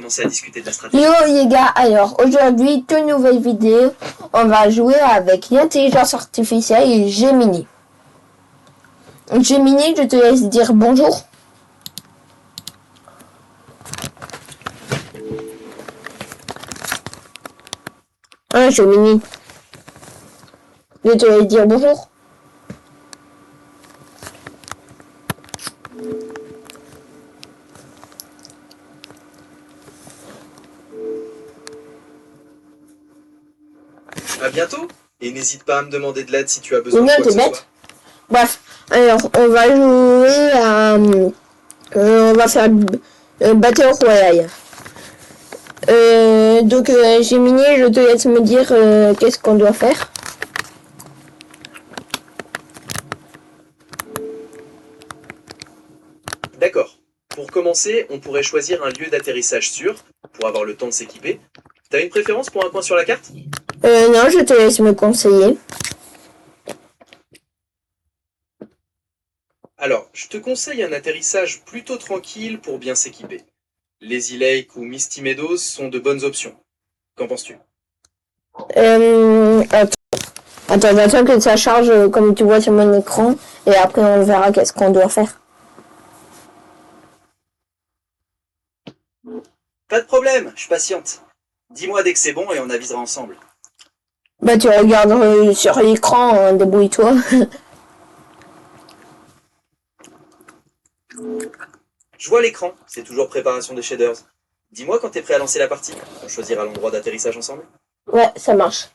commencer à discuter de la stratégie. Yo les gars, alors aujourd'hui, toute nouvelle vidéo, on va jouer avec l'intelligence artificielle et Gemini. Gemini, je te laisse dire bonjour. Hein, Gemini. Je te laisse dire bonjour. À bientôt. Et n'hésite pas à me demander de l'aide si tu as besoin Ou de bien quoi que t'es ce soit. bête. Bref, alors on va jouer à... on va faire Battle Royale. Donc Gemini, je te laisse me dire qu'est-ce qu'on doit faire. D'accord. Pour commencer, on pourrait choisir un lieu d'atterrissage sûr pour avoir le temps de s'équiper. T'as une préférence pour un coin sur la carte? Non, je te laisse me conseiller. Alors, je te conseille un atterrissage plutôt tranquille pour bien s'équiper. Lazy Lake ou Misty Meadows sont de bonnes options. Qu'en penses-tu? Attends que ça charge comme tu vois sur mon écran et après on verra qu'est-ce qu'on doit faire. Pas de problème, je patiente. Dis-moi dès que c'est bon et on avisera ensemble. Bah tu regardes sur l'écran, hein, débrouille-toi. Je vois l'écran, c'est toujours préparation des shaders. Dis-moi quand t'es prêt à lancer la partie. On choisira l'endroit d'atterrissage ensemble. Ouais, ça marche.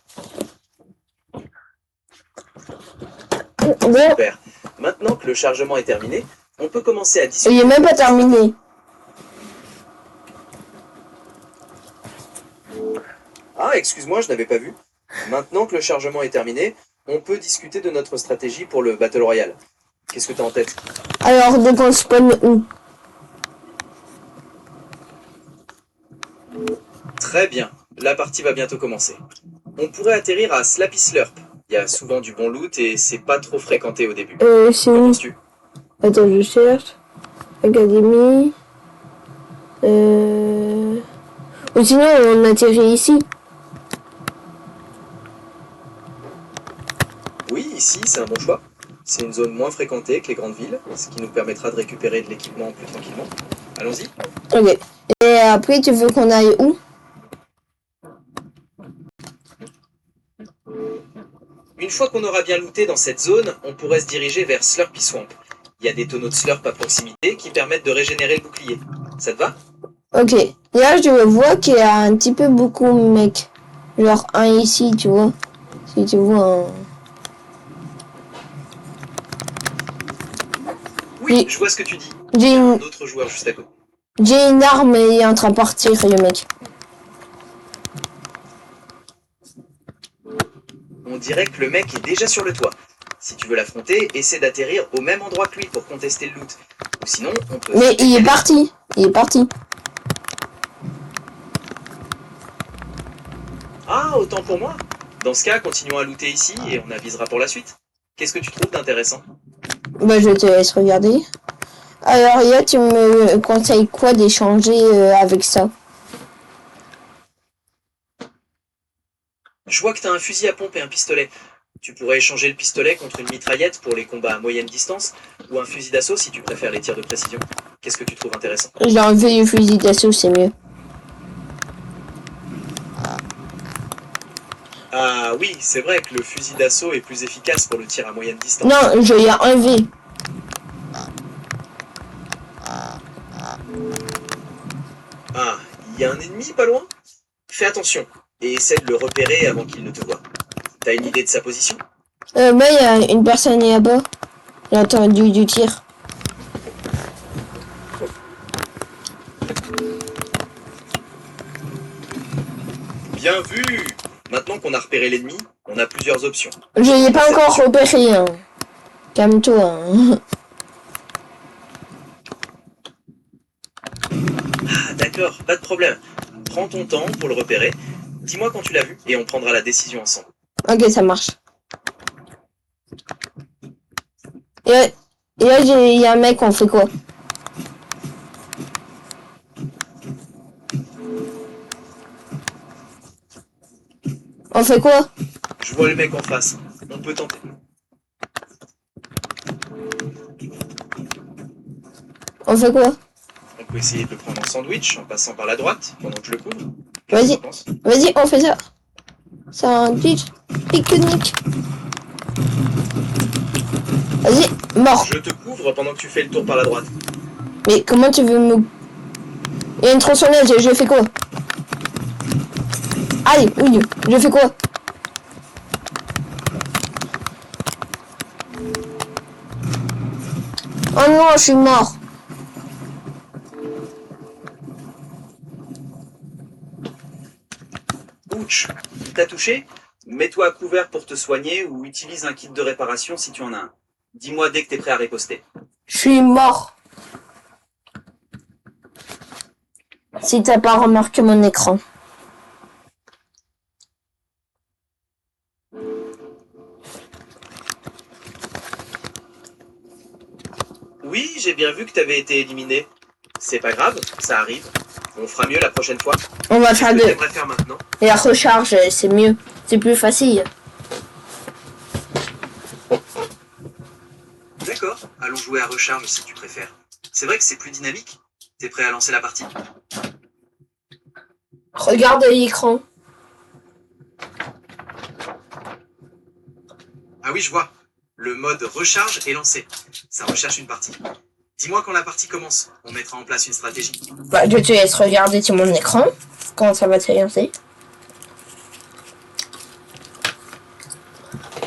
Bon, Super. Maintenant que le chargement est terminé, on peut commencer à il discuter. est même pas terminé. Ah, excuse-moi, je n'avais pas vu. Maintenant que le chargement est terminé, on peut discuter de notre stratégie pour le Battle Royale. Qu'est-ce que t'as en tête? Alors, donc on spawn où? Très bien, la partie va bientôt commencer. On pourrait atterrir à Slappy Slurp. Il y a souvent du bon loot et c'est pas trop fréquenté au début. C'est Qu'en où? penses-tu? Attends, je cherche. Académie. Ou sinon, on atterrit ici. Oui, ici, c'est un bon choix. C'est une zone moins fréquentée que les grandes villes, ce qui nous permettra de récupérer de l'équipement plus tranquillement. Allons-y. Ok. Et après, tu veux qu'on aille où? Une fois qu'on aura bien looté dans cette zone, on pourrait se diriger vers Slurpy Swamp. Il y a des tonneaux de slurp à proximité qui permettent de régénérer le bouclier. Ça te va? Ok. Là, je vois qu'il y a un petit peu beaucoup de mecs. Genre un ici, tu vois. Si tu vois un... Oui, je vois ce que tu dis. Il J'ai y a un une... autre joueur juste à côté. J'ai une arme et il est en train de partir, le mec. On dirait que le mec est déjà sur le toit. Si tu veux l'affronter, essaie d'atterrir au même endroit que lui pour contester le loot. Ou sinon, on peut... Mais il est parti. Il est parti. Ah, autant pour moi. Dans ce cas, continuons à looter ici et on avisera pour la suite. Qu'est-ce que tu trouves d'intéressant? Bah, je te laisse regarder. Alors, là, tu me conseilles quoi d'échanger avec ça? Je vois que t'as un fusil à pompe et un pistolet. Tu pourrais échanger le pistolet contre une mitraillette pour les combats à moyenne distance, ou un fusil d'assaut si tu préfères les tirs de précision. Qu'est-ce que tu trouves intéressant? J'ai enlevé le fusil d'assaut, c'est mieux. Ah oui, c'est vrai que le fusil d'assaut est plus efficace pour le tir à moyenne distance. Non, je l'ai enlevé. Ah, il y a un ennemi pas loin? Fais attention, et essaie de le repérer avant qu'il ne te voie. T'as une idée de sa position? Bah, il y a une personne là-bas. J'ai entendu du tir. Bien vu! Maintenant qu'on a repéré l'ennemi, on a plusieurs options. Je l'ai pas encore repéré, hein. Calme-toi, hein. Ah d'accord, pas de problème. Prends ton temps pour le repérer. Dis-moi quand tu l'as vu et on prendra la décision ensemble. Ok, ça marche. Et là, il y a un mec, on fait quoi? On fait quoi? Je vois le mec en face. On peut tenter. On fait quoi? On peut essayer de le prendre en sandwich en passant par la droite pendant que je le couvre. Qu'est-ce que Vas-y. t'en penses? Vas-y, on fait ça. C'est un glitch. Pique-nique. Vas-y, mort. Je te couvre pendant que tu fais le tour par la droite. Mais comment tu veux me... Il y a une tronçonneuse, je fais quoi? Aïe, oui, je fais quoi? Oh non, je suis mort. Ouch, t'as touché? Mets-toi à couvert pour te soigner ou utilise un kit de réparation si tu en as un. Dis-moi dès que t'es prêt à riposter. Je suis mort. Si t'as pas remarqué mon écran. Oui, j'ai bien vu que t'avais été éliminé. C'est pas grave, ça arrive. On fera mieux la prochaine fois. On va Qu'est-ce faire que de... t'aimerais faire maintenant? La recharge, c'est mieux. C'est plus facile. D'accord, allons jouer à recharge si tu préfères. C'est vrai que c'est plus dynamique. T'es prêt à lancer la partie? Regarde l'écran. Ah oui, je vois. Le mode recharge est lancé. Ça recherche une partie. Dis-moi quand la partie commence. On mettra en place une stratégie. Bah, je te laisse regarder sur mon écran. Quand ça va se lancer.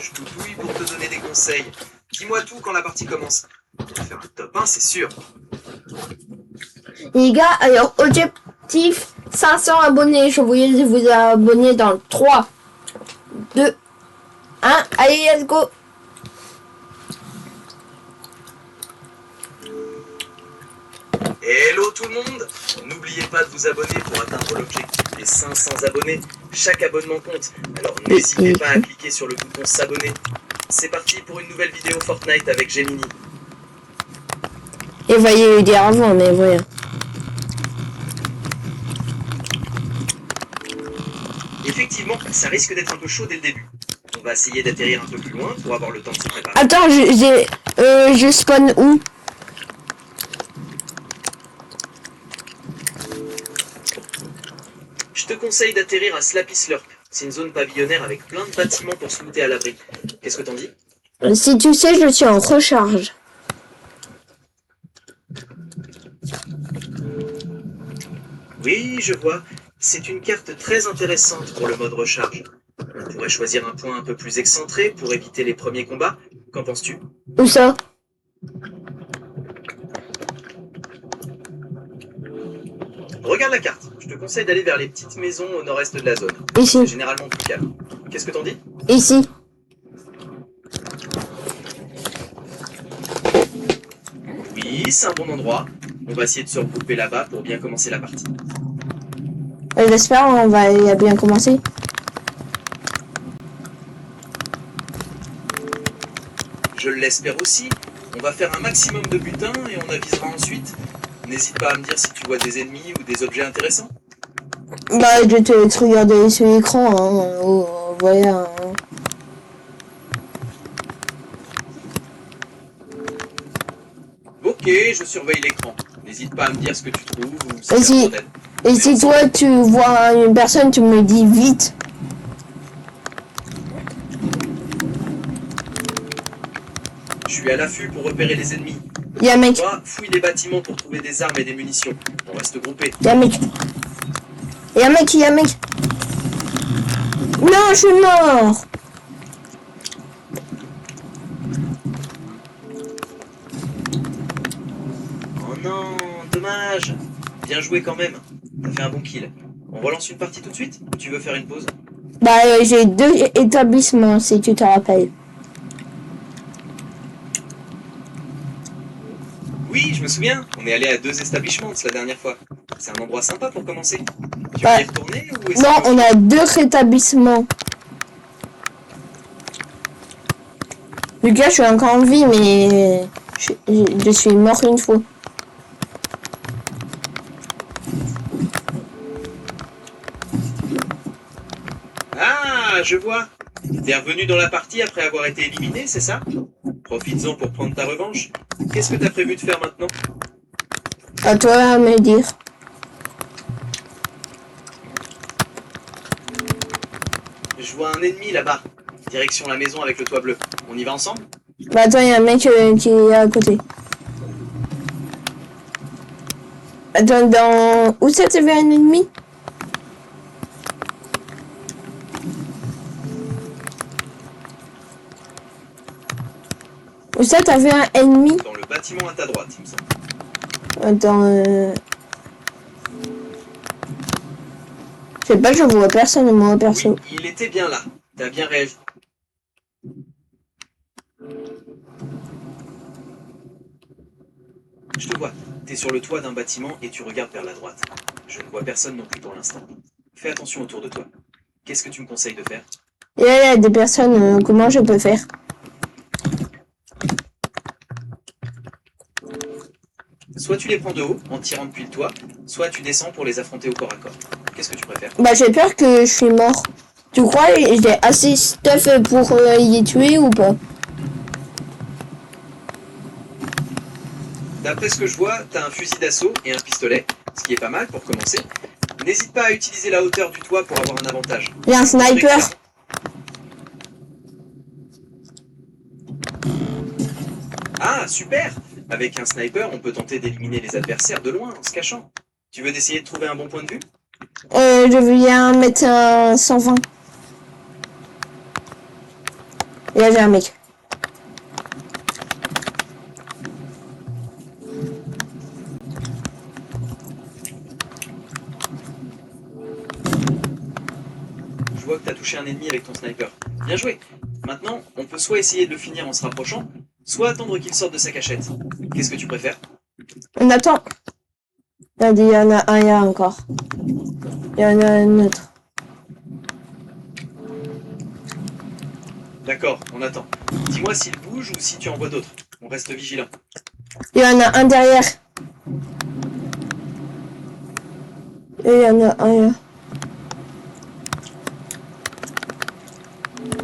Je toutouille pour te donner des conseils. Dis-moi tout quand la partie commence. On va faire un top 1, c'est sûr. Les gars, alors, objectif 500 abonnés. Je voulais vous abonner dans 3, 2, 1. Allez, let's go. Hello tout le monde! N'oubliez pas de vous abonner pour atteindre l'objectif des 500 abonnés. Chaque abonnement compte, alors n'hésitez pas à cliquer sur le bouton s'abonner. C'est parti pour une nouvelle vidéo Fortnite avec Gemini. Et voyez le dire avant, mais voilà. Effectivement, ça risque d'être un peu chaud dès le début. On va essayer d'atterrir un peu plus loin pour avoir le temps de se préparer. Attends, je spawn où? Je te conseille d'atterrir à Slappy Slurp. C'est une zone pavillonnaire avec plein de bâtiments pour se looter à l'abri. Qu'est-ce que t'en dis? Si tu sais, je suis en recharge. Oui, je vois. C'est une carte très intéressante pour le mode recharge. On pourrait choisir un point un peu plus excentré pour éviter les premiers combats. Qu'en penses-tu? Où ça? Regarde la carte. Je te conseille d'aller vers les petites maisons au nord-est de la zone. Ici. C'est généralement plus calme. Qu'est-ce que t'en dis? Ici. Oui, c'est un bon endroit. On va essayer de se regrouper là-bas pour bien commencer la partie. J'espère on va y a bien commencé. Je l'espère aussi. On va faire un maximum de butin et on avisera ensuite. N'hésite pas à me dire si tu vois des ennemis ou des objets intéressants. Bah, je te laisse regarder sur l'écran. Hein. Oh, voilà. Hein. Ok, je surveille l'écran. N'hésite pas à me dire ce que tu trouves ou si t'as si- besoin d'aide. Et si toi tu vois une personne, tu me dis vite. Je suis à l'affût pour repérer les ennemis. Il y a un mec. Toi, fouille les bâtiments pour trouver des armes et des munitions. On reste groupés. Il y a un mec. Il y a un mec, il y a un mec. Non, je suis mort. Oh non, dommage. Bien joué quand même. T'as fait un bon kill. On relance une partie tout de suite ou tu veux faire une pause? Bah, j'ai 2 établissements, si tu te rappelles. Oui, je me souviens. On est allé à 2 établissements la dernière fois. C'est un endroit sympa pour commencer. Tu veux Bah, y retourner ou est-ce Non, que... on a 2 établissements. Lucas, je suis encore en vie, mais je suis mort une fois. Ah, Ah, je vois. T'es revenu dans la partie après avoir été éliminé, c'est ça? Profites-en pour prendre ta revanche. Qu'est-ce que t'as prévu de faire maintenant? À toi à me dire. Je vois un ennemi là-bas. Direction la maison avec le toit bleu. On y va ensemble? Bah attends, il y a un mec qui est à côté. Attends, dans... Où ça, t'as vu un ennemi? Où ça, t'as vu un ennemi? Dans le bâtiment à ta droite, il me semble. Attends, je sais pas, je vois personne, moi, perso. Oui, il était bien là. T'as bien réagi. Je te vois. T'es sur le toit d'un bâtiment et tu regardes vers la droite. Je ne vois personne non plus pour l'instant. Fais attention autour de toi. Qu'est-ce que tu me conseilles de faire? Il y a des personnes, comment je peux faire? Soit tu les prends de haut en tirant depuis le toit, soit tu descends pour les affronter au corps à corps. Qu'est-ce que tu préfères? Bah j'ai peur que je suis mort. Tu crois que j'ai assez stuff pour y tuer ou pas? D'après ce que je vois, t'as un fusil d'assaut et un pistolet, ce qui est pas mal pour commencer. N'hésite pas à utiliser la hauteur du toit pour avoir un avantage. Il y a un sniper. Ah, super! Avec un sniper, on peut tenter d'éliminer les adversaires de loin en se cachant. Tu veux essayer de trouver un bon point de vue? Je viens mettre un 120. Et là j'ai un mec. Je vois que t'as touché un ennemi avec ton sniper. Bien joué! Maintenant, on peut soit essayer de le finir en se rapprochant, soit attendre qu'il sorte de sa cachette. Qu'est-ce que tu préfères? On attend. Il y en a un, il y a encore. Il y en a un autre. D'accord, on attend. Dis-moi s'il bouge ou si tu en vois d'autres. On reste vigilant. Il y en a un derrière. Et il y en a un là.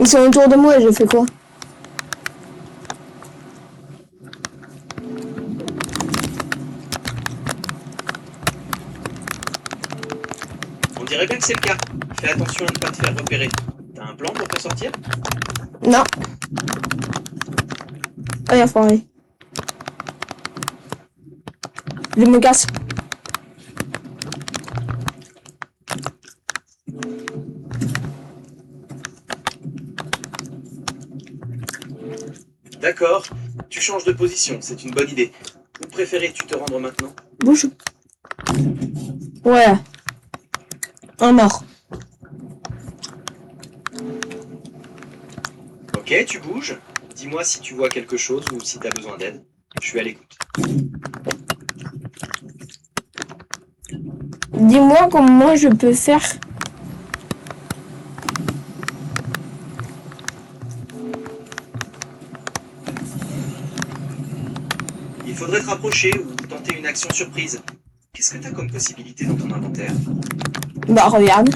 Ils sont autour de moi et je fais quoi? On dirait bien que c'est le cas. Fais attention à ne pas te faire repérer. T'as un plan pour te sortir? Non. Oh, il a foiré. Je me casse. D'accord, tu changes de position, c'est une bonne idée. Où préférais-tu te rendre maintenant? Bouge. Ouais. Un mort. Ok, tu bouges. Dis-moi si tu vois quelque chose ou si t'as besoin d'aide. Je suis à l'écoute. Dis-moi comment je peux faire. Il faudrait te rapprocher ou tenter une action surprise. Qu'est-ce que t'as comme possibilité dans ton inventaire? Bah regarde.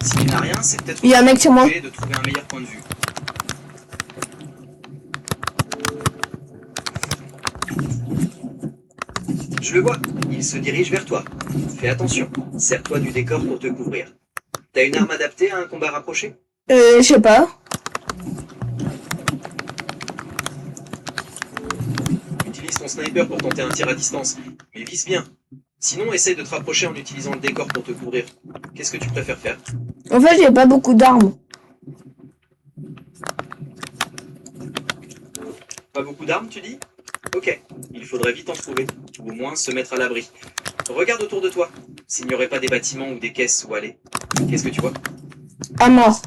Si tu n'as rien, c'est peut-être Il y a un mec sur moi. de trouver un meilleur point de vue. Je le vois, il se dirige vers toi. Fais attention, sers-toi du décor pour te couvrir. T'as une arme adaptée à un combat rapproché? Je sais pas. Utilise ton sniper pour tenter un tir à distance, mais vise bien. Sinon, essaye de te rapprocher en utilisant le décor pour te couvrir. Qu'est-ce que tu préfères faire? En fait, j'ai pas beaucoup d'armes. Pas beaucoup d'armes, tu dis? Ok, il faudrait vite en trouver, ou au moins se mettre à l'abri. Regarde autour de toi, s'il n'y aurait pas des bâtiments ou des caisses où aller. Qu'est-ce que tu vois? À mort.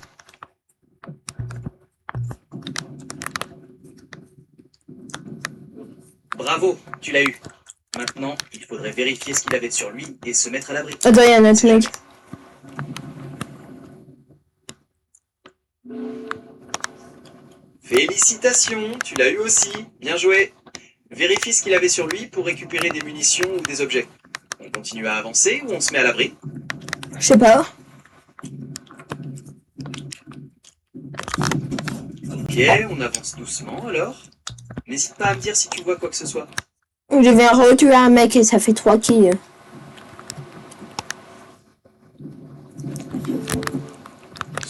Bravo, tu l'as eu. Maintenant, il faudrait vérifier ce qu'il avait sur lui et se mettre à l'abri. Attends, il y a un autre mec. Félicitations, tu l'as eu aussi. Bien joué. Vérifie ce qu'il avait sur lui pour récupérer des munitions ou des objets. On continue à avancer ou on se met à l'abri? Je sais pas. Ok, on avance doucement alors. N'hésite pas à me dire si tu vois quoi que ce soit. Je viens retuer un mec et ça fait 3 kills.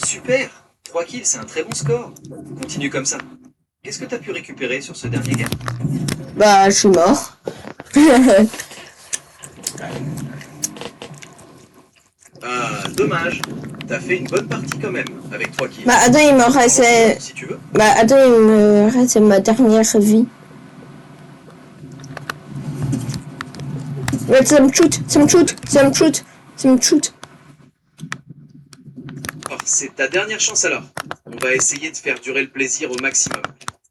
Super! 3 kills, c'est un très bon score. Continue comme ça. Qu'est-ce que t'as pu récupérer sur ce dernier gars? Bah, je suis mort. Ah, dommage. T'as fait une bonne partie quand même, avec 3 kills. Bah, attends, il me reste... Si tu veux. Bah, attends, il me reste ma dernière vie. Ouais, ça me shoot, ça me shoot, ça me shoot, ça me shoot. Oh, c'est ta dernière chance alors. On va essayer de faire durer le plaisir au maximum.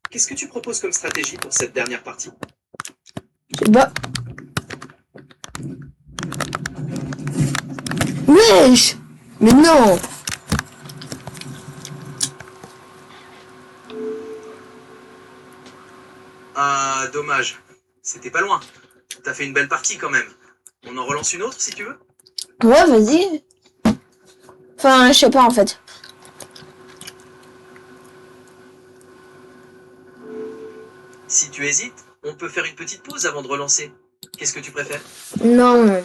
Qu'est-ce que tu proposes comme stratégie pour cette dernière partie? Bah... Wesh! Mais non! Ah, dommage. C'était pas loin. T'as fait une belle partie quand même. On en relance une autre si tu veux? Ouais, vas-y. Enfin, je sais pas en fait. Si tu hésites, on peut faire une petite pause avant de relancer. Qu'est-ce que tu préfères? Non.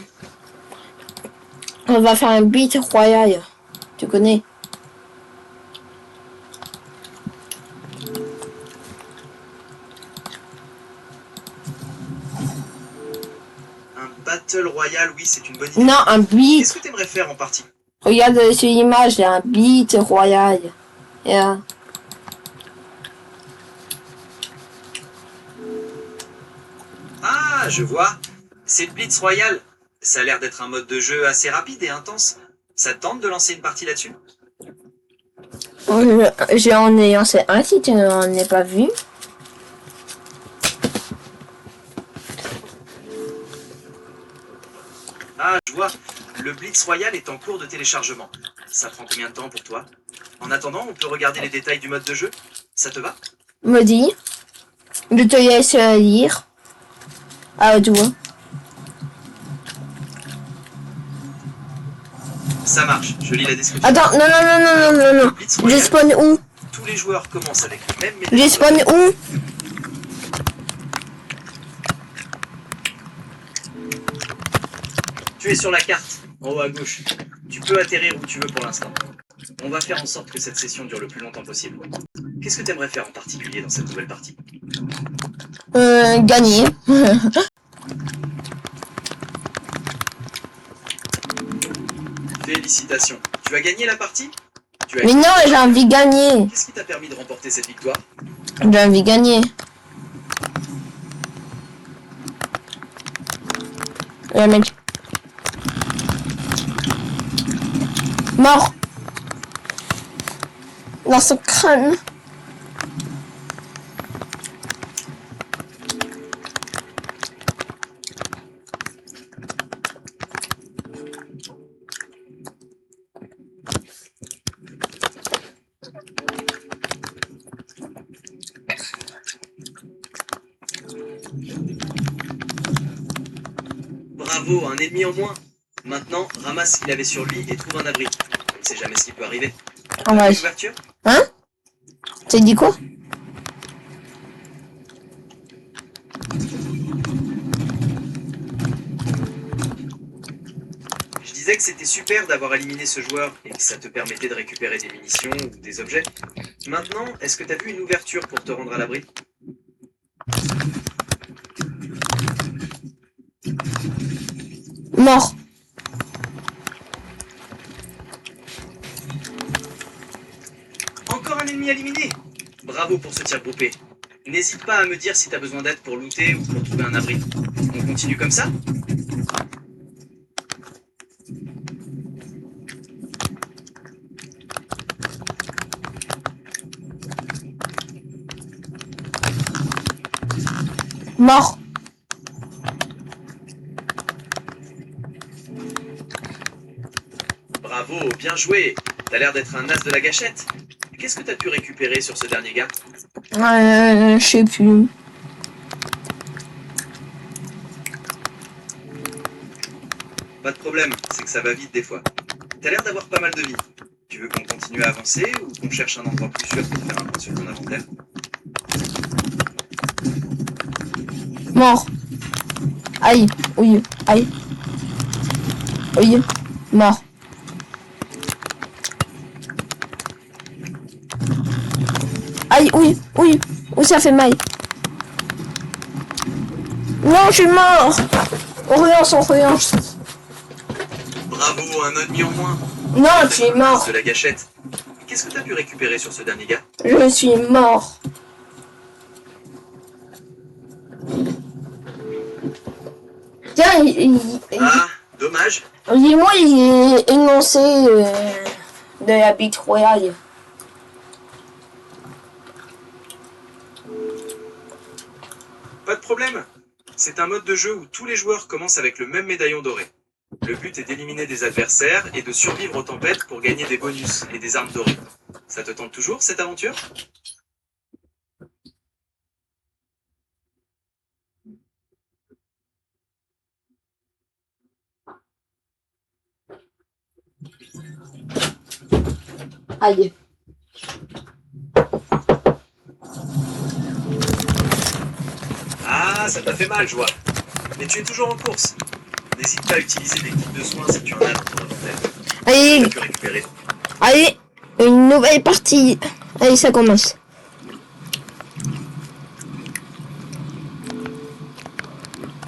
On va faire un beat royal. Tu connais? Un Battle Royale, oui, c'est une bonne idée. Non, un beat. Qu'est-ce que t'aimerais faire en partie? Regarde sur l'image, il y a un beat royal. Yeah. Ah, je vois. C'est le Blitz Royale. Ça a l'air d'être un mode de jeu assez rapide et intense. Ça te tente de lancer une partie là-dessus? J'en ai lancé un si tu n'en as pas vu. Ah, je vois. Le Blitz Royale est en cours de téléchargement. Ça prend combien de temps pour toi? En attendant, on peut regarder les détails du mode de jeu. Ça te va? Me dis. Je te laisse lire. Ah, tu vois. Ça marche, je lis la description. Attends, non, non, non, non, non, non, non. Blitz Je Royale, spawn où? tous les joueurs commencent avec le même méthode. Je spawn où? Tu es sur la carte, en haut à gauche. Tu peux atterrir où tu veux pour l'instant. On va faire en sorte que cette session dure le plus longtemps possible. Qu'est-ce que tu aimerais faire en particulier dans cette nouvelle partie? Gagner. Félicitations. Tu as gagné la partie? Tu as Mais non, j'ai envie de gagner. Qu'est-ce qui t'a permis de remporter cette victoire? J'ai envie de gagner. Mec. Mort. Dans son crâne. Bravo, un ennemi en moins. Maintenant, ramasse ce qu'il avait sur lui et trouve un abri. On ne sait jamais ce qui peut arriver. Oh, ouais. Une ouverture? Hein? T'as dit quoi? Je disais que c'était super d'avoir éliminé ce joueur et que ça te permettait de récupérer des munitions ou des objets. Maintenant, est-ce que tu as vu une ouverture pour te rendre à l'abri? Mort. Encore un ennemi éliminé. Bravo pour ce tir groupé. N'hésite pas à me dire si t'as besoin d'aide pour looter ou pour trouver un abri. On continue comme ça? Mort. Bravo, bien joué. T'as l'air d'être un as de la gâchette. Qu'est-ce que t'as pu récupérer sur ce dernier gars? Je sais plus. Pas de problème, c'est que ça va vite des fois. T'as l'air d'avoir pas mal de vie. Tu veux qu'on continue à avancer ou qu'on cherche un endroit plus sûr pour faire un point sur ton inventaire? Mort. Aïe. Oui. Aïe. Oui. Mort. Aïe. Oui. Oui. Oui, ça fait mal. Non, je suis mort. On relance. Bravo, un ennemi en moins. Non, tu es mort. De la gâchette. Qu'est-ce que t'as pu récupérer sur ce dernier gars? Je suis mort. Tiens, Ah, dommage. dis-moi, il est énoncé de la bite royale. Pas de problème. C'est un mode de jeu où tous les joueurs commencent avec le même médaillon doré. Le but est d'éliminer des adversaires et de survivre aux tempêtes pour gagner des bonus et des armes dorées. Ça te tente toujours, cette aventure? Aïe. Ah, ça t'a fait mal, je vois. Mais tu es toujours en course. N'hésite pas à utiliser des kits de soins si tu en as dans ton inventaire. Allez, Tu peux récupérer. allez, une nouvelle partie. Allez, ça commence.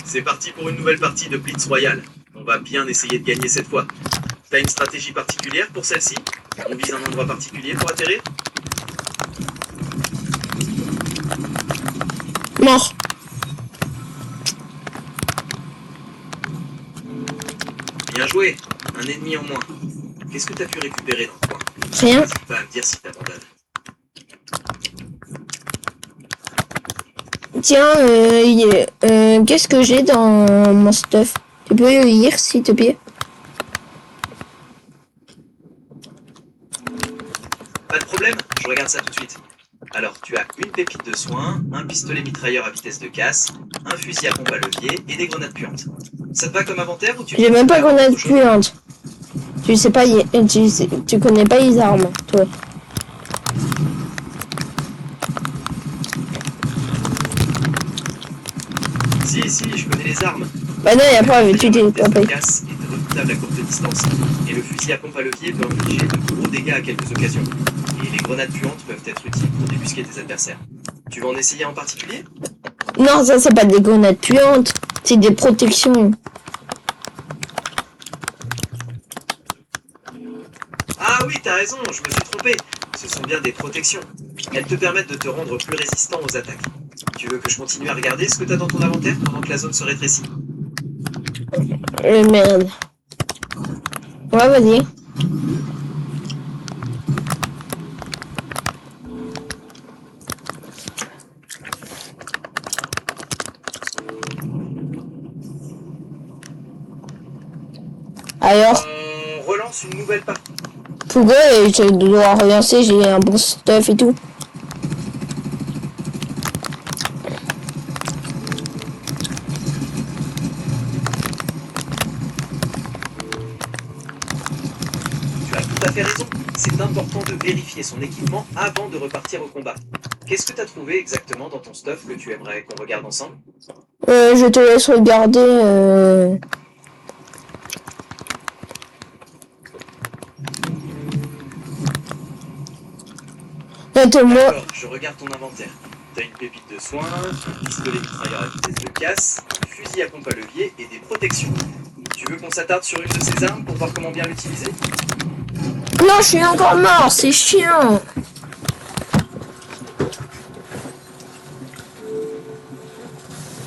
C'est parti pour une nouvelle partie de Blitz Royale. On va bien essayer de gagner cette fois. T'as une stratégie particulière pour celle-ci? On vise un endroit particulier pour atterrir? Mort. Bien joué. Un ennemi en moins. Qu'est-ce que t'as pu récupérer dans le coin? Rien. N'hésite pas à me dire si t'abandonnes. Tiens, qu'est-ce que j'ai dans mon stuff? Tu peux le lire, s'il te plaît? Pas de problème, je regarde ça tout de suite. Alors, tu as une pépite de soin, un pistolet mitrailleur à vitesse de casse, un fusil à pompe à levier et des grenades puantes. Ça te va comme inventaire ou tu... J'ai même pas grenade puante. Tu sais pas, tu connais pas les armes, toi. Si, je connais les armes. Bah non, y a pas, tu t'es vitesse de pas. casse est redoutable à courte distance. Et le fusil à pompe à levier peut infliger de gros dégâts à quelques occasions. Et les grenades puantes peuvent être utiles pour débusquer tes adversaires. Tu veux en essayer en particulier? Non, ça c'est pas des grenades puantes, c'est des protections. Ah oui, t'as raison, je me suis trompé. Ce sont bien des protections. Elles te permettent de te rendre plus résistant aux attaques. Tu veux que je continue à regarder ce que t'as dans ton inventaire pendant que la zone se rétrécit? Merde. Ouais, vas-y. Alors, On relance une nouvelle partie. pourquoi je dois relancer, j'ai un bon stuff et tout. Tu as tout à fait raison. C'est important de vérifier son équipement avant de repartir au combat. Qu'est-ce que t'as trouvé exactement dans ton stuff que tu aimerais qu'on regarde ensemble? Je te laisse regarder. Attends-moi. D'accord, je regarde ton inventaire. T'as une pépite de soins, un pistolet mitrailleur à vitesse de casse, un fusil à pompe à levier et des protections. Tu veux qu'on s'attarde sur une de ces armes pour voir comment bien l'utiliser? Non, je suis encore mort, c'est chiant.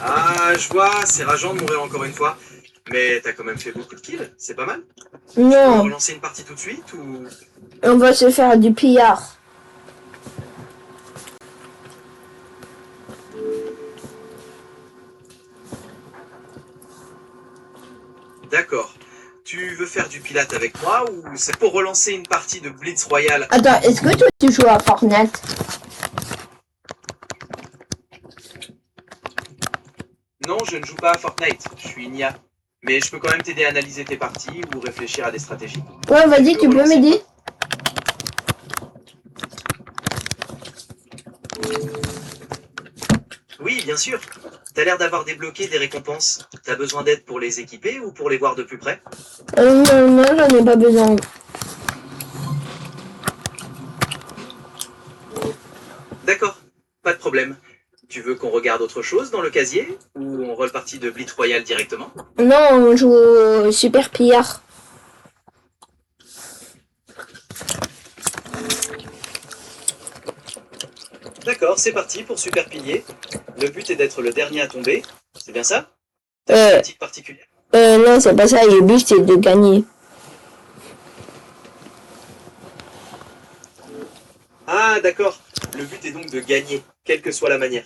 Ah, je vois, c'est rageant de mourir encore une fois. Mais t'as quand même fait beaucoup de kills, c'est pas mal. On va Non, relancer une partie tout de suite ou... on va se faire du pillard. D'accord. Tu veux faire du pilate avec moi ou c'est pour relancer une partie de Blitz Royale? Attends, est-ce que toi tu joues à Fortnite? Non, je ne joue pas à Fortnite, je suis une IA. Mais je peux quand même t'aider à analyser tes parties ou réfléchir à des stratégies. Ouais, vas-y, tu peux m'aider? Oui, bien sûr. T'as l'air d'avoir débloqué des récompenses. T'as besoin d'aide pour les équiper ou pour les voir de plus près? Non, non, j'en ai pas besoin. D'accord, pas de problème. Tu veux qu'on regarde autre chose dans le casier ou on roule partie de Blitz Royale directement? Non, on joue au Super Pillard. D'accord, c'est parti pour Super Pilier. Le but est d'être le dernier à tomber. C'est bien ça? T'as une Euh, tactique particulière? non, c'est pas ça. Le but, c'est de gagner. Ah, d'accord. Le but est donc de gagner, quelle que soit la manière.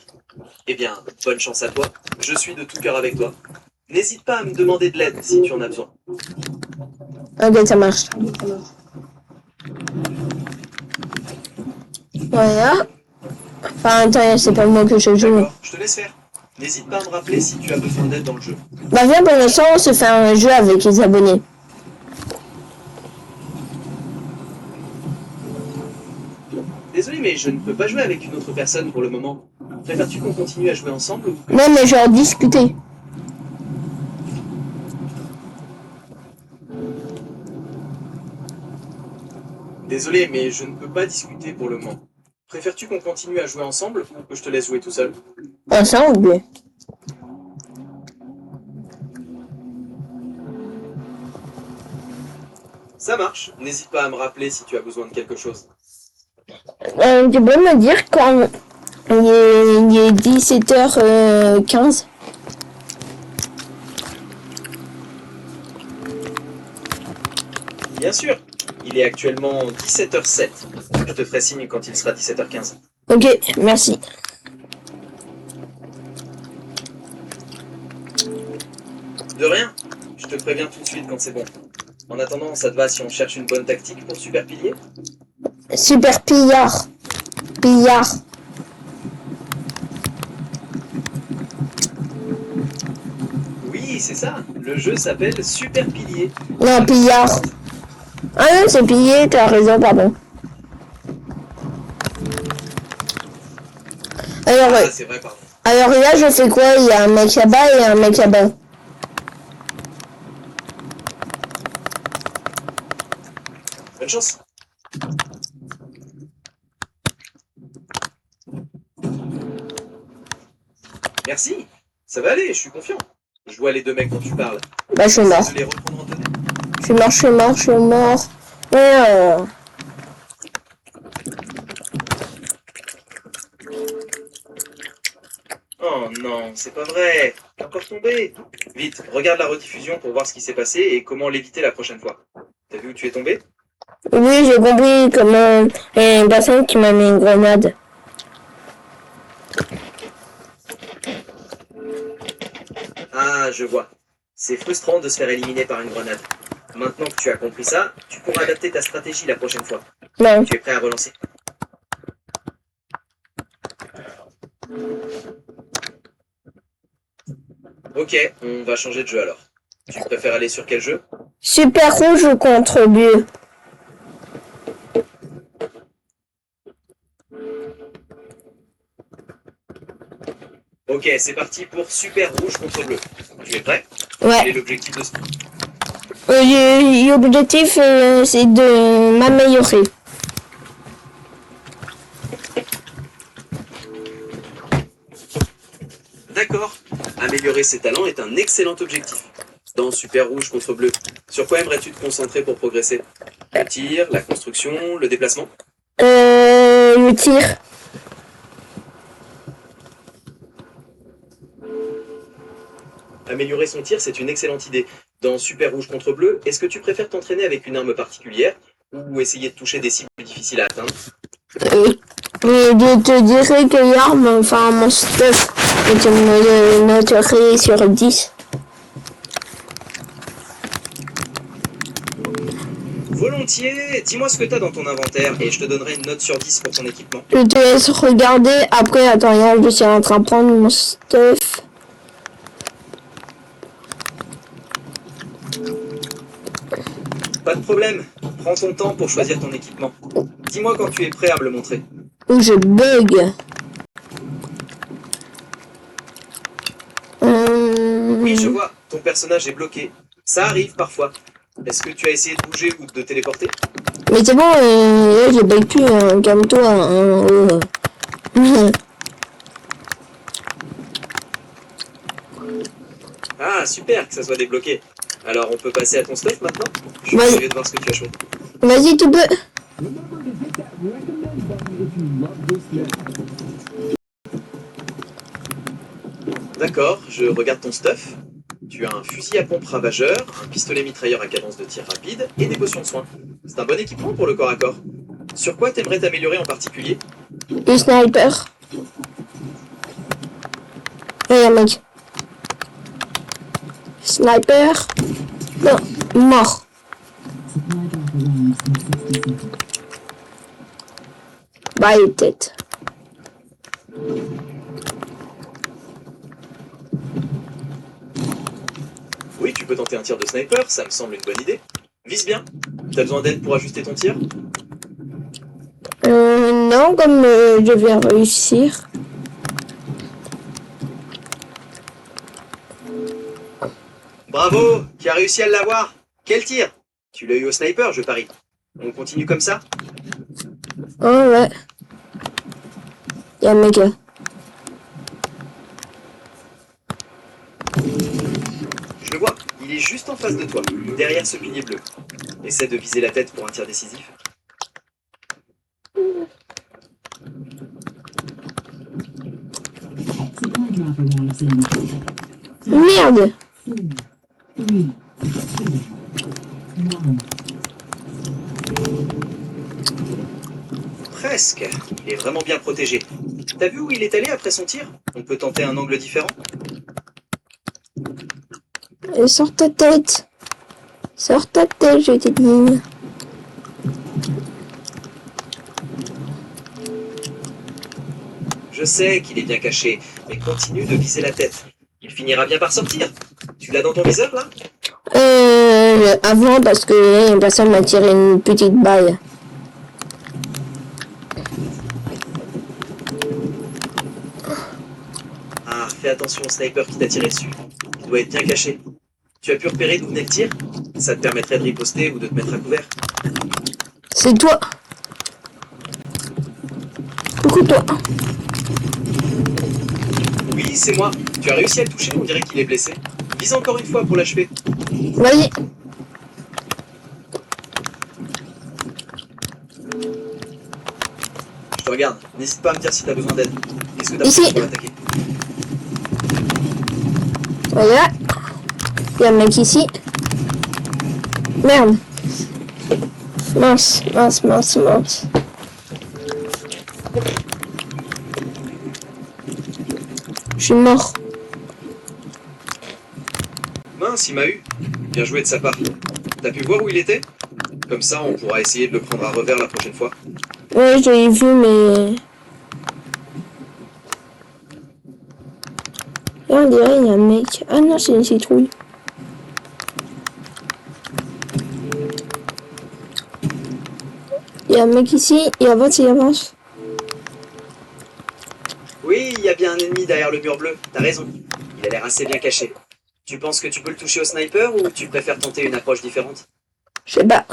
Eh bien, bonne chance à toi. Je suis de tout cœur avec toi. N'hésite pas à me demander de l'aide si tu en as besoin. Ok, ça marche. Voilà. Enfin, attends, c'est pas moi que je joue. D'accord, je te laisse faire. N'hésite pas à me rappeler si tu as besoin d'aide dans le jeu. Bah, viens, pour l'instant, on se fait un jeu avec les abonnés. Désolé, mais je ne peux pas jouer avec une autre personne pour le moment. Préfères-tu qu'on continue à jouer ensemble ou... Non, mais genre discuter. Désolé, mais je ne peux pas discuter pour le moment. Préfères-tu qu'on continue à jouer ensemble ou que je te laisse jouer tout seul? Ensemble. Ça marche, n'hésite pas à me rappeler si tu as besoin de quelque chose. Tu peux me dire quand il est 17h15? Bien sûr, il est actuellement 17h07. Je te ferai signe quand il sera 17h15. Ok, merci. De rien, je te préviens tout de suite quand c'est bon. En attendant, ça te va si on cherche une bonne tactique pour Super Pilier? Super Pillard. Pillard. Oui, c'est ça, le jeu s'appelle Super Pilier. Non, Pillard. Ah non, c'est pillé, t'as raison, pardon. Alors, Ah, c'est vrai, pardon. alors là, je fais quoi? Il y a un mec là-bas et un mec là-bas. Bonne chance. Merci, ça va aller, je suis confiant. Je vois les deux mecs dont tu parles. Bah, je suis mort. De les reprendre en tenue. Je suis mort, je suis mort, je suis mort. Ouais, Oh non, c'est pas vrai. T'es encore tombé. Vite, regarde la rediffusion pour voir ce qui s'est passé et comment l'éviter la prochaine fois. T'as vu où tu es tombé? oui, j'ai compris comment il y a une personne qui m'a mis une grenade. Ah, je vois. C'est frustrant de se faire éliminer par une grenade. Maintenant que tu as compris ça, tu pourras adapter ta stratégie la prochaine fois. Non. Tu es prêt à relancer? Ok, on va changer de jeu alors. Tu préfères aller sur quel jeu? Super rouge contre bleu. Ok, c'est parti pour Super Rouge contre Bleu. Tu es prêt? Ouais. Quel est l'objectif de ce... L'objectif, c'est de m'améliorer. D'accord. Améliorer ses talents est un excellent objectif. Dans Super Rouge contre Bleu, sur quoi aimerais-tu te concentrer pour progresser? Le tir, la construction, le déplacement? Le tir. Améliorer son tir, c'est une excellente idée. Dans Super Rouge contre Bleu, est-ce que tu préfères t'entraîner avec une arme particulière ou essayer de toucher des cibles difficiles à atteindre? Et je te dirais que l'arme, enfin mon stuff, je me le noterai sur 10. Volontiers, dis-moi ce que t'as dans ton inventaire et je te donnerai une note sur 10 pour ton équipement. Je te laisse regarder. Après, attends, là, je suis en train de prendre mon stuff. Pas de problème. Prends ton temps pour choisir ton équipement. Dis-moi quand tu es prêt à me le montrer. Ou je bug. Oui, je vois. Ton personnage est bloqué. Ça arrive parfois. Est-ce que tu as essayé de bouger ou de te téléporter? Mais c'est bon, là je bug plus, calme-toi. Ah, super que ça soit débloqué. Alors, on peut passer à ton stuff maintenant? Je suis Ouais. curieux de voir ce que tu as choisi. Vas-y, tu peux. D'accord, je regarde ton stuff. Tu as un fusil à pompe ravageur, un pistolet mitrailleur à cadence de tir rapide et des potions de soins. C'est un bon équipement pour le corps à corps. Sur quoi t'aimerais t'améliorer en particulier? Le sniper. Hey, mec. Sniper. Non, mort. Bye, tête. Oui, tu peux tenter un tir de sniper, ça me semble une bonne idée. Vise bien. T'as besoin d'aide pour ajuster ton tir? Non, comme je vais réussir. Bravo, tu as réussi à l'avoir. Quel tir? Tu l'as eu au sniper, je parie. On continue comme ça? Oh ouais. Y'a un mec là. Je le vois, il est juste en face de toi, derrière ce pilier bleu. Essaie de viser la tête pour un tir décisif. Merde. Presque. Il est vraiment bien protégé. T'as vu où il est allé après son tir? On peut tenter un angle différent? Sors ta tête. Sors ta tête, je t'ai dit. Je sais qu'il est bien caché, mais continue de viser la tête. Il finira bien par sortir. Tu l'as dans ton viseur, là? Avant, parce que une personne m'a tiré une petite balle. Ah, fais attention au sniper qui t'a tiré dessus. Il doit être bien caché. Tu as pu repérer d'où venait le tir? Ça te permettrait de riposter ou de te mettre à couvert. C'est toi. Coucou toi. Oui, c'est moi. Tu as réussi à le toucher, on dirait qu'il est blessé. Vise encore une fois pour l'achever. Vas-y. Je te regarde. N'hésite pas à me dire si t'as besoin d'aide. Est-ce que t'as Ici. besoin pour l'attaquer? Voilà. Il y a un mec ici. Merde. Mince, mince, mince, mince. Je suis mort. Mince, il m'a eu. Bien joué de sa part. T'as pu voir où il était? Comme ça, on pourra essayer de le prendre à revers la prochaine fois. Ouais, je l'ai vu, mais... Là, on dirait il y a un mec. Ah non, c'est une citrouille. Il y a un mec ici, il avance, il avance. Oui, il y a bien un ennemi derrière le mur bleu. T'as raison. Il a l'air assez bien caché. Tu penses que tu peux le toucher au sniper ou tu préfères tenter une approche différente? Je sais pas.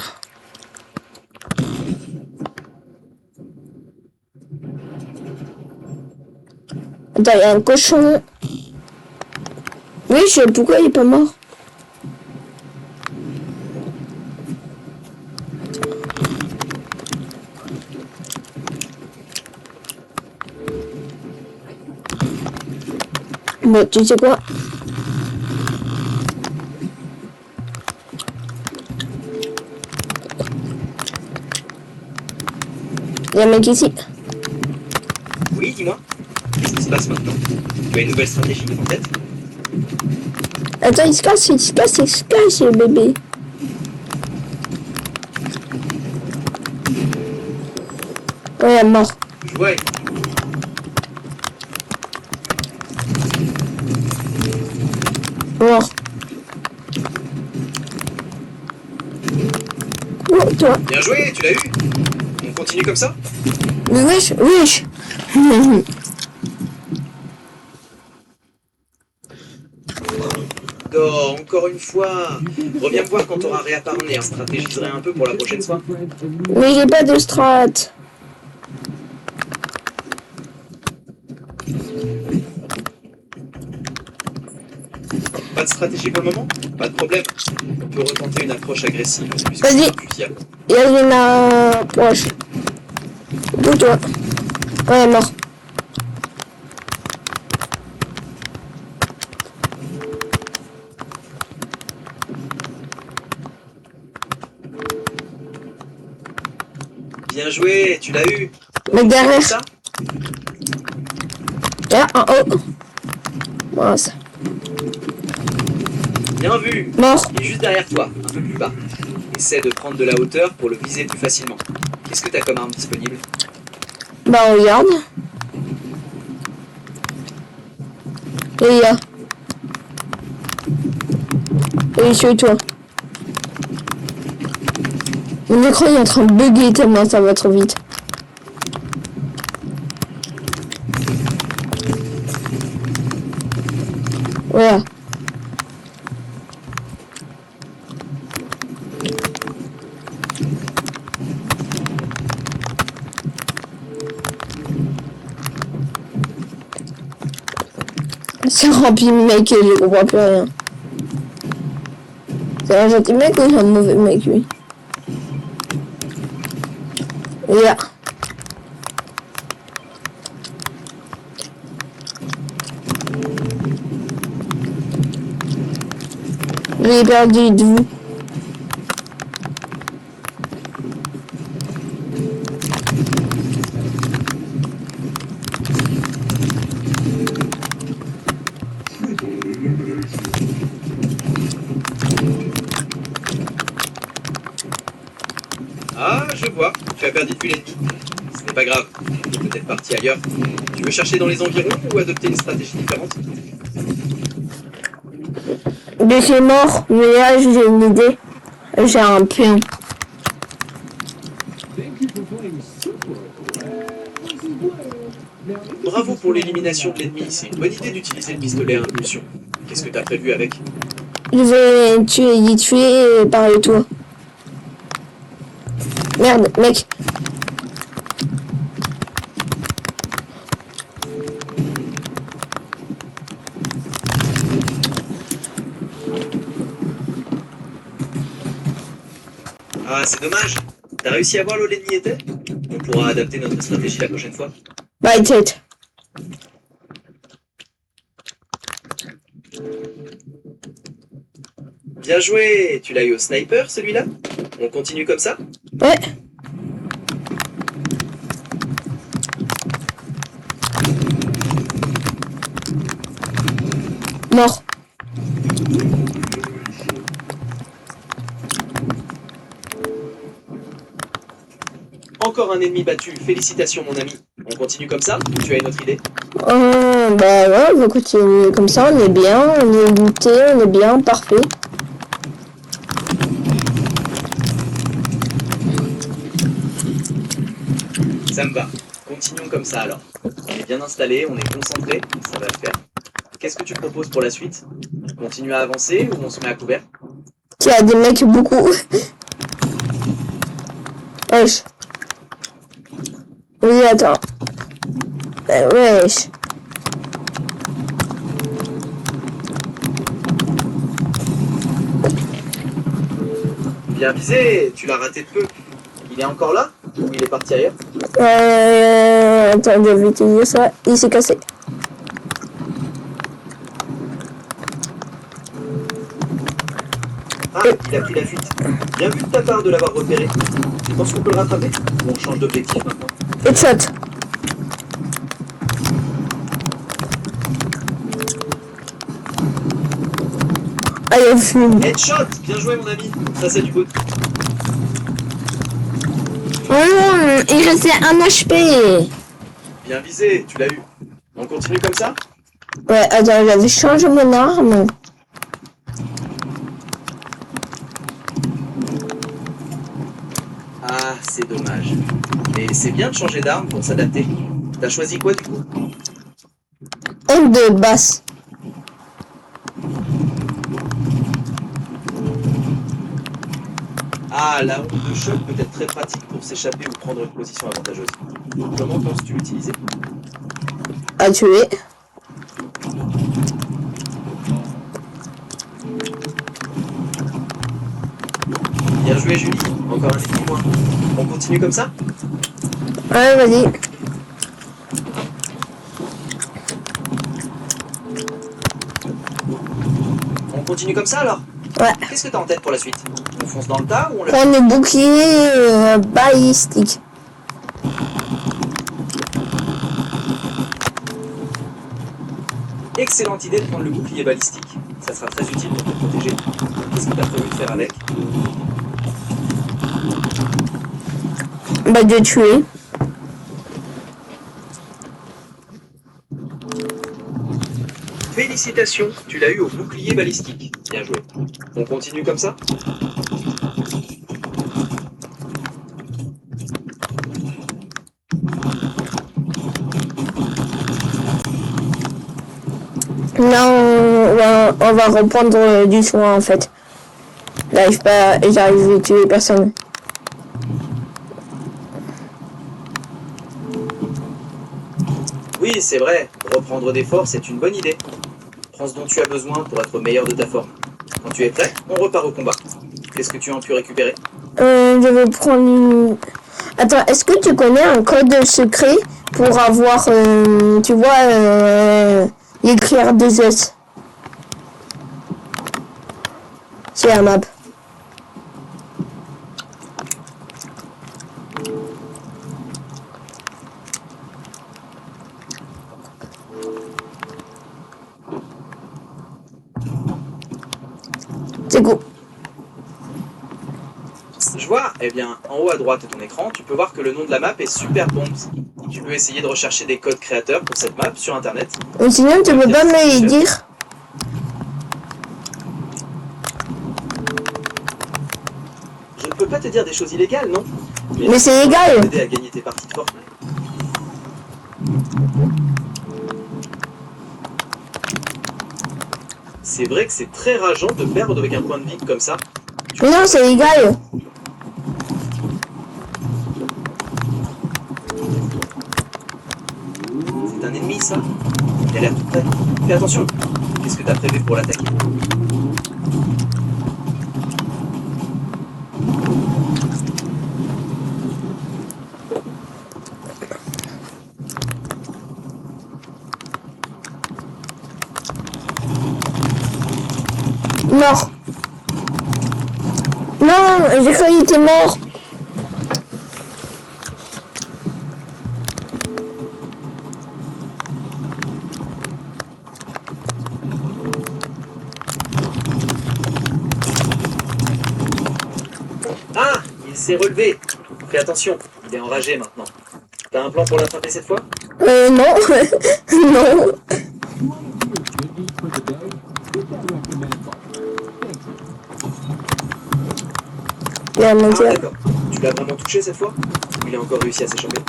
Attends, il y a un cochon. Oui, je sais pourquoi il est pas mort. Bon, tu sais quoi? Il y a un mec ici. Oui, dis-moi. Qu'est-ce qui se passe maintenant? Tu as une nouvelle stratégie en tête? Attends, il se casse, il se casse, il se casse, le bébé. Ouais, mort. Je vois. Mort. toi. Bien joué, tu l'as eu. On continue comme ça? Mais wesh, wesh. Oh, encore une fois. Reviens me voir quand tu auras réapparu et stratégiserai un peu pour la prochaine fois. Mais j'ai pas de strat. Pas de stratégie pour le moment? Pas de problème. On peut retenter une approche agressive puisque Vas-y. c'est plus fiable. Il y a une approche. D'où toi? Ouais, mort. Bien joué, tu l'as eu. Mais derrière. Ça? Là, en haut. Mince. Bien vu. Mort. Il est juste derrière toi, un peu plus bas. Essaie de prendre de la hauteur pour le viser plus facilement. Qu'est-ce que tu as comme arme disponible? Bah, regarde. Et il y a. Et sur toi. Mon écran est en train de bugger tellement ça va trop vite. Voilà. C'est rempli de mec et je comprends plus rien. C'est un gentil mec ou c'est un mauvais mec lui? Là. J'ai perdu de vue. Ah, je vois, tu as perdu de vue l'ennemi. Ce n'est pas grave, il est peut-être parti ailleurs. Tu veux chercher dans les environs ou adopter une stratégie différente? Mais c'est mort, mais là j'ai une idée. J'ai un pion. Bravo pour l'élimination de l'ennemi, c'est une bonne idée d'utiliser le pistolet à impulsion. Qu'est-ce que tu as prévu avec? Je vais tuer par le toit. Merde, mec. Ah, c'est dommage. T'as réussi à voir où l'ennemi était? On pourra adapter notre stratégie la prochaine fois. Bye, tête. Bien joué. Tu l'as eu au sniper, celui-là? On continue comme ça? Ouais. Mort. Encore un ennemi battu. Félicitations, mon ami. On continue comme ça? Ou tu as une autre idée? Bah ouais, on va continuer comme ça, on est bien, on est looté, on est bien, parfait. Ça me va. Continuons comme ça alors. On est bien installé, on est concentré, ça va le faire. Qu'est-ce que tu proposes pour la suite? Continuer à avancer ou on se met à couvert? Il y a des mecs beaucoup. Wesh. Oui, attends. Wesh. Bien visé, tu l'as raté de peu. Il est encore là? Ou il est parti ailleurs? Attends, je vais te dire ça. Il s'est cassé. Ah, il a pris la fuite. Bien vu de ta part de l'avoir repéré. Tu penses qu'on peut le rattraper? Ou on change d'objectif maintenant? Headshot. Allez, on fume. Headshot! Bien joué mon ami. Ça c'est du good. Il restait un HP. Bien visé, tu l'as eu. On continue comme ça? Ouais, attends, j'avais changé mon arme. Ah, c'est dommage. Mais c'est bien de changer d'arme pour s'adapter. T'as choisi quoi du coup? M de basse. Ah, la honte de choc peut être très pratique pour s'échapper ou prendre une position avantageuse. Comment penses-tu l'utiliser? À tuer. Bien joué Julie, encore un demi-point. On continue comme ça? Ouais, vas-y. On continue comme ça alors? Ouais. Qu'est-ce que t'as en tête pour la suite? On fonce dans le tas ou on le... Prendre le bouclier balistique. Excellente idée de prendre le bouclier balistique. Ça sera très utile pour te protéger. Qu'est-ce que t'as prévu de faire avec? Bah, de tuer. Félicitations, tu l'as eu au bouclier balistique. Bien joué. On continue comme ça? Là, on va reprendre du soin en fait. J'arrive pas, j'arrive à tuer personne. Oui, c'est vrai. Reprendre des forces est une bonne idée. Prends ce dont tu as besoin pour être au meilleur de ta forme. Quand tu es prêt, on repart au combat. Qu'est-ce que tu as pu récupérer? Je vais prendre une... Attends, est-ce que tu connais un code secret pour avoir, tu vois, l'écrire des os sur la map? C'est cool. Je vois. Eh bien, en haut à droite de ton écran, tu peux voir que le nom de la map est Super Bombs. Tu peux essayer de rechercher des codes créateurs pour cette map sur internet. Sinon, tu peux pas me les dire? Je ne peux pas te dire des choses illégales, non? Mais c'est légal. T'aider à gagner tes parties de Fortnite. C'est vrai que c'est très rageant de perdre avec un point de vie comme ça. Mais non, c'est légal. C'est un ennemi, ça? Il a l'air tout près. Fais attention. Qu'est-ce que t'as prévu pour l'attaquer? Mort. Non, j'ai cru qu'il était mort. Ah! Il s'est relevé. Fais attention. Il est enragé maintenant. T'as un plan pour l'attraper cette fois? Non. Non. Il y a un Ah, mentir. d'accord. Tu l'as vraiment touché cette fois? Ou il a encore réussi à s'échapper?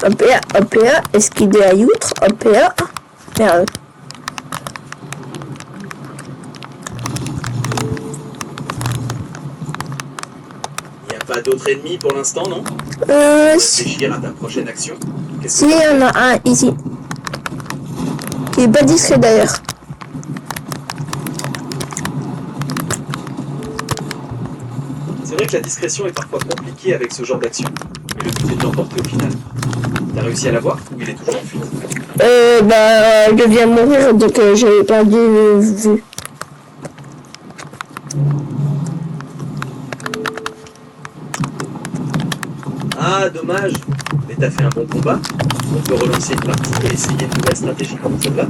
Hop là, hop là. Est-ce qu'il est à outre? Hop là. Merde. Il n'y a pas d'autres ennemis pour l'instant, non? Si, Réfléchir à ta prochaine action. Qu'est-ce si, que il y en a un ici. Il est pas discret d'ailleurs. C'est vrai que la discrétion est parfois compliquée avec ce genre d'action. Mais le but est de l'emporter au final. T'as réussi à la voir ou il est toujours en fuite? Bah, je viens de mourir, donc j'ai perdu vue. Ah, dommage. Mais t'as fait un bon combat. On peut relancer une partie et essayer une nouvelle stratégie comme celle-là.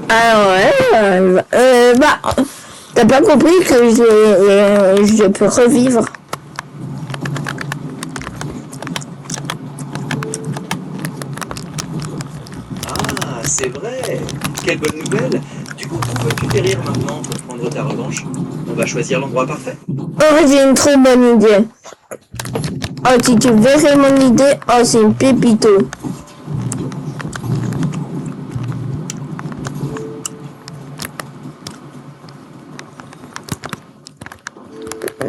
Ah ouais, bah, t'as pas compris que je peux revivre. Ah, c'est vrai. Quelle bonne nouvelle. Du coup, où veux-tu périr maintenant pour prendre prendre ta revanche, on va choisir l'endroit parfait. Oh, j'ai une trop bonne idée. Oh, si tu verrais mon idée, oh, c'est une pépito.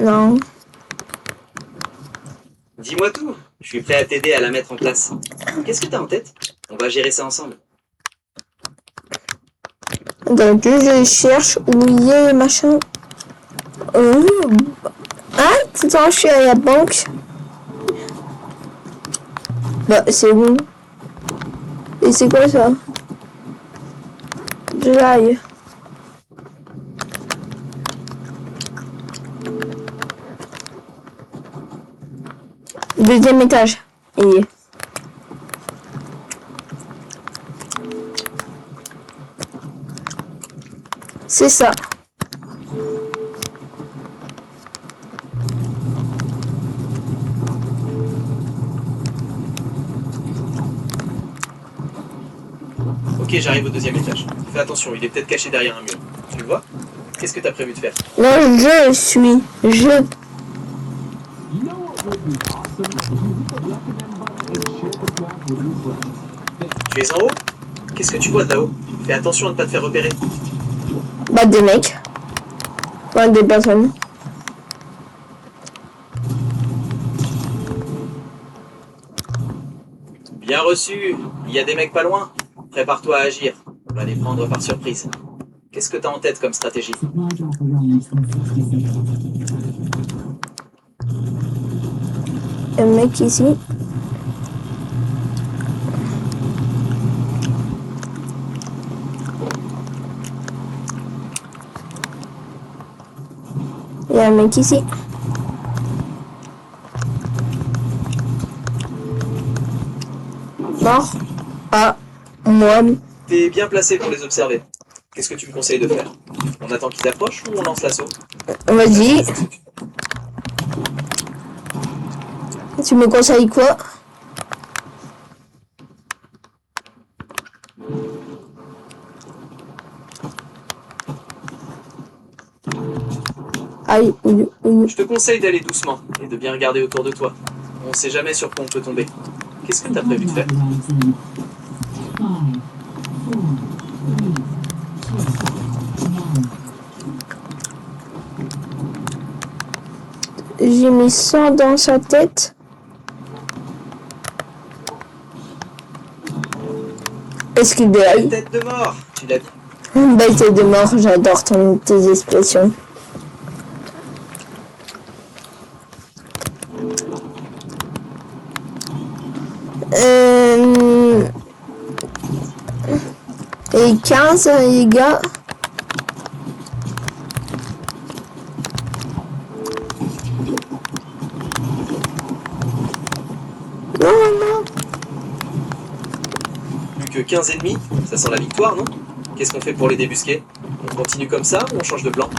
Non. Dis-moi tout, je suis prêt à t'aider à la mettre en place. Qu'est-ce que t'as en tête? On va gérer ça ensemble. Donc, je cherche où il est, machin. Ah, attends, je suis à la banque. Bah, c'est bon. Et c'est quoi ça? De l'ail. Deuxième étage. Et... c'est ça. Ok, j'arrive au deuxième étage. Fais attention, il est peut-être caché derrière un mur. Tu le vois? Qu'est-ce que t'as prévu de faire? Non, je suis. Tu es en haut? Qu'est-ce que tu vois de là-haut? Fais attention à ne pas te faire repérer. Bah, des mecs. Pas des personnes. Bien reçu, il y a des mecs pas loin. Prépare-toi à agir. On va les prendre par surprise. Qu'est-ce que t'as en tête comme stratégie? Un mec ici. Il y a un mec ici. Mort. Ah, moi. T'es bien placé pour les observer. Qu'est-ce que tu me conseilles de faire? On attend qu'ils approchent ou on lance l'assaut? Vas-y. Tu me conseilles quoi? Aïe, Je te conseille d'aller doucement et de bien regarder autour de toi. On sait jamais sur quoi on peut tomber. Qu'est-ce que t'as prévu de faire? J'ai mis ça dans sa tête. Est-ce qu'il est Tête de mort, tu l'as dit. bête de mort, j'adore tes expressions. Et 15, les gars. Non, non. Plus que 15 ennemis, ça sent la victoire, non? Qu'est-ce qu'on fait pour les débusquer? On continue comme ça ou on change de plan?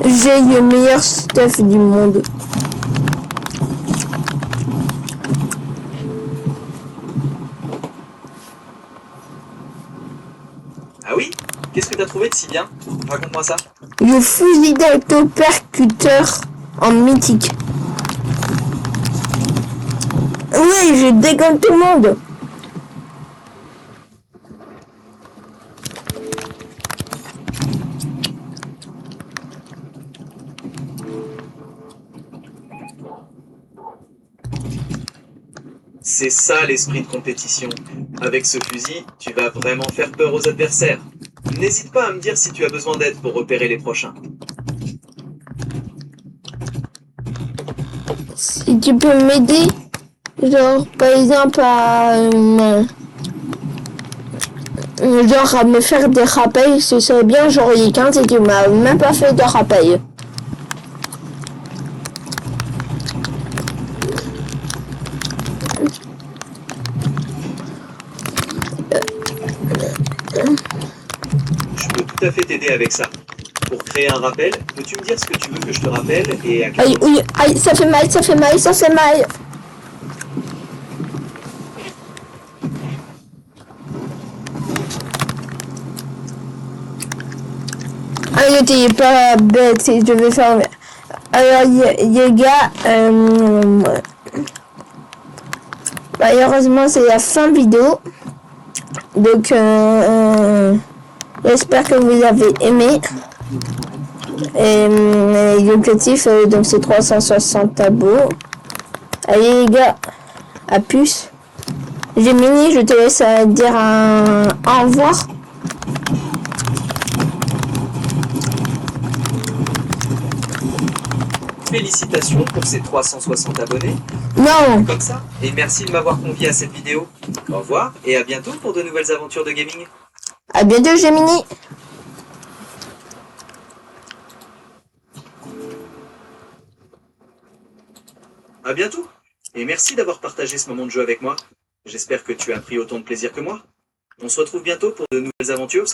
J'ai le meilleur stuff du monde. Ah oui? Qu'est-ce que t'as trouvé de si bien? Raconte-moi ça. Le fusil d'auto-percuteur en mythique. Oui, je dégonne tout le monde. C'est ça l'esprit de compétition. Avec ce fusil, tu vas vraiment faire peur aux adversaires. N'hésite pas à me dire si tu as besoin d'aide pour repérer les prochains. Si tu peux m'aider, genre par exemple genre à me faire des rappels, ce serait bien, genre il est 15 et tu m'as même pas fait de rappel. Je peux tout à fait t'aider avec ça. Pour créer un rappel, peux-tu me dire ce que tu veux que je te rappelle et à quel Aïe, oui, aïe, ça fait mal, ça fait mal, ça fait mal. ne t'ayez pas bête, je vais faire... Alors, les gars, malheureusement, c'est la fin vidéo. Donc, j'espère que vous avez aimé. Et l'objectif, donc, c'est 360 abos. Allez, les gars, à plus. Gemini, je te laisse dire un au revoir. Félicitations pour ces 360 abonnés. Non. Comme ça. Et merci de m'avoir convié à cette vidéo. Au revoir et à bientôt pour de nouvelles aventures de gaming. À bientôt, Gemini. À bientôt. Et merci d'avoir partagé ce moment de jeu avec moi. J'espère que tu as pris autant de plaisir que moi. On se retrouve bientôt pour de nouvelles aventures.